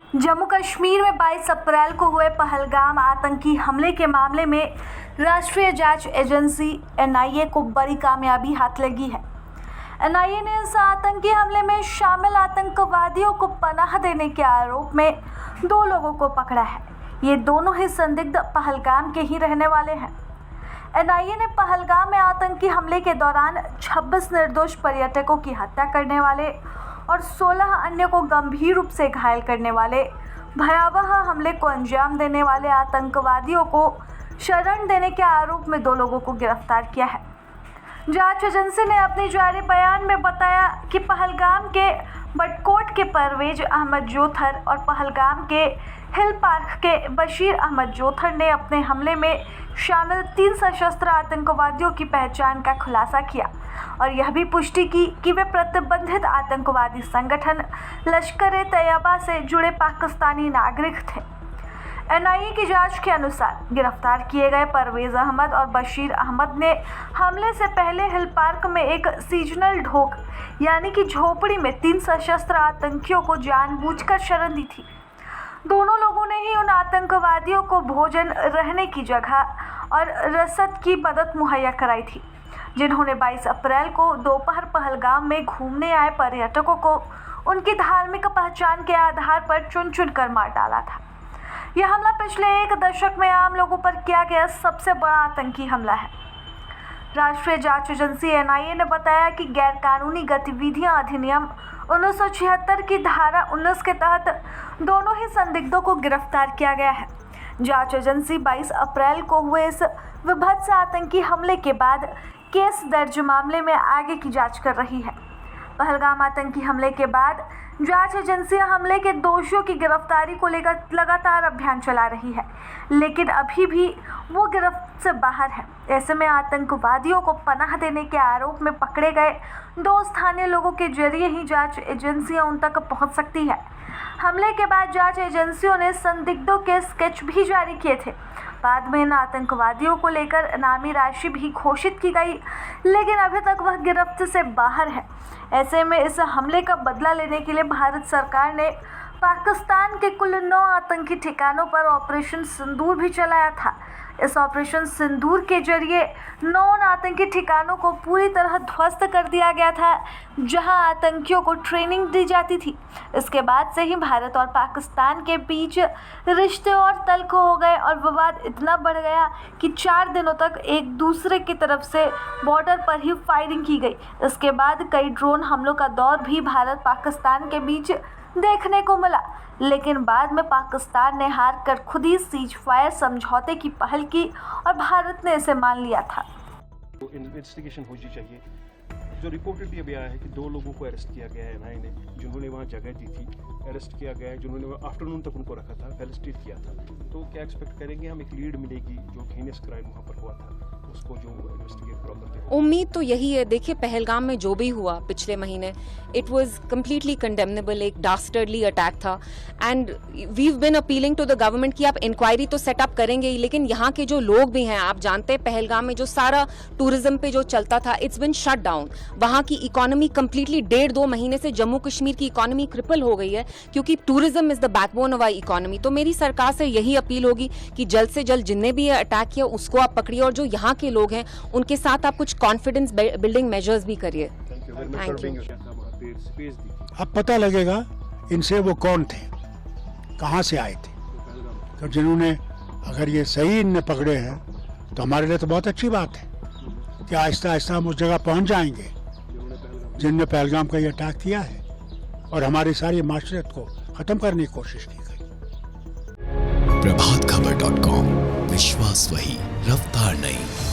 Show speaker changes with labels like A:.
A: जम्मू कश्मीर में 22 अप्रैल को हुए पहलगाम आतंकी हमले के मामले में राष्ट्रीय जांच एजेंसी एनआईए को बड़ी कामयाबी हाथ लगी है। एनआईए ने इस आतंकी हमले में शामिल आतंकवादियों को पनाह देने के आरोप में 2 लोगों को पकड़ा है। ये दोनों ही संदिग्ध पहलगाम के ही रहने वाले हैं। एनआईए ने पहलगाम में आतंकी हमले के दौरान 26 निर्दोष पर्यटकों की हत्या करने वाले और 16 अन्य को गंभीर रूप से घायल करने वाले भयावह हमले को अंजाम देने वाले आतंकवादियों को शरण देने के आरोप में 2 लोगों को गिरफ्तार किया है। जांच एजेंसी ने अपने जारी बयान में बताया कि पहलगाम के बटकोट के परवेज अहमद जोथर और पहलगाम के हिल पार्क के बशीर अहमद जोथर ने अपने हमले में शामिल 3 सशस्त्र आतंकवादियों की पहचान का खुलासा किया और यह भी पुष्टि की कि वे प्रतिबंधित आतंकवादी संगठन लश्कर-ए-तैयबा से जुड़े पाकिस्तानी नागरिक थे। एनआईए की जांच के अनुसार गिरफ्तार किए गए परवेज अहमद और बशीर अहमद ने हमले से पहले हिल पार्क में एक सीजनल ढोक यानी कि झोपड़ी में 3 सशस्त्र आतंकियों को जानबूझकर शरण दी थी। दोनों लोगों ने ही उन आतंकवादियों को भोजन, रहने की जगह और रसद की मदद मुहैया कराई थी, जिन्होंने 22 अप्रैल को दोपहर पहलगाम में घूमने आए पर्यटकों को उनकी धार्मिक पहचान के आधार पर चुन कर मार डाला था। यह हमला पिछले 1 दशक में आम लोगों पर किया गया सबसे बड़ा आतंकी हमला है। राष्ट्रीय जांच एजेंसी एनआईए ने बताया कि गैरकानूनी गतिविधियां अधिनियम 1976 की धारा 19 के तहत दोनों ही संदिग्धों को गिरफ्तार किया गया है। जांच एजेंसी 22 अप्रैल को हुए इस विभत्स आतंकी हमले के बाद केस दर्ज मामले में आगे की जांच कर रही है। पहलगाम आतंकी हमले के बाद जांच एजेंसियां हमले के दोषियों की गिरफ्तारी को लेकर लगातार अभियान चला रही है, लेकिन अभी भी वो गिरफ्त से बाहर है। ऐसे में आतंकवादियों को पनाह देने के आरोप में पकड़े गए 2 स्थानीय लोगों के जरिए ही जांच एजेंसियां उन तक पहुंच सकती है। हमले के बाद जांच एजेंसियों ने संदिग्धों के स्केच भी जारी किए थे। बाद में इन आतंकवादियों को लेकर इनामी राशि भी घोषित की गई, लेकिन अभी तक वह गिरफ्त से बाहर है। ऐसे में इस हमले का बदला लेने के लिए भारत सरकार ने पाकिस्तान के कुल 9 आतंकी ठिकानों पर ऑपरेशन सिंदूर भी चलाया था। इस ऑपरेशन सिंदूर के जरिए 9 आतंकी ठिकानों को पूरी तरह ध्वस्त कर दिया गया था, जहां आतंकियों को ट्रेनिंग दी जाती थी। इसके बाद से ही भारत और पाकिस्तान के बीच रिश्ते और तल्ख हो गए और विवाद इतना बढ़ गया कि 4 दिनों तक एक दूसरे की तरफ से बॉर्डर पर ही फायरिंग की गई। इसके बाद कई ड्रोन हमलों का दौर भी भारत पाकिस्तान के बीच देखने को मिला, लेकिन बाद में पाकिस्तान ने हार कर खुद ही सीज फायर समझौते की पहल की और भारत ने इसे मान लिया था।
B: इन्वेस्टिगेशन होनी चाहिए। जो रिपोर्टेड भी अभी आया है कि 2 लोगों को अरेस्ट किया गया है एनआईए ने, जिन्होंने वहाँ जगह दी थी। अरेस्ट किया गया है, जिन्होंने आफ्टरनून तक उनको रखा था, फेलिसिटेट किया था। तो क्या एक्सपेक्ट करेंगे हम, एक लीड मिलेगी जो हेनियस क्राइम वहाँ पर हुआ था, उसको जो इन्वेस्टिगेट प्रॉपर थे।
C: उम्मीद तो यही है। देखिए, पहलगाम में जो भी हुआ पिछले महीने, इट वाज कंप्लीटली कंडेमनेबल, एक डास्टर्डली अटैक था। And we been appealing to the government कि आप इंक्वायरी तो सेटअप करेंगे ही, लेकिन यहाँ के जो लोग भी हैं, आप जानते हैं पहलगाम में जो सारा टूरिज्म पे जो चलता था, इट्स बिन शट डाउन। वहाँ की इकोनॉमी कंप्लीटली 1.5-2 महीने से जम्मू कश्मीर की इकोनॉमी क्रिपल हो गई है, क्योंकि tourism is the backbone of our economy. तो मेरी सरकार से यही अपील होगी कि जल्द से जल्द जिन्हें भी अटैक किया उसको आप पकड़िए, और जो यहाँ के लोग हैं उनके साथ आप कुछ कॉन्फिडेंस बिल्डिंग मेजर्स भी करिए। Thank you.
D: अब पता लगेगा इनसे वो कौन थे, कहाँ से आए थे। तो जिन्होंने, अगर ये सही इनने पकड़े हैं तो हमारे लिए तो बहुत अच्छी बात है कि आहिस्ता आहिस्ता हम उस जगह पहुंच जाएंगे जिनने पहलगाम का ये अटैक किया है और हमारी सारी माशरत को खत्म करने की कोशिश की गई।
E: प्रभातखबर.com, विश्वास वही, रफ्तार नहीं।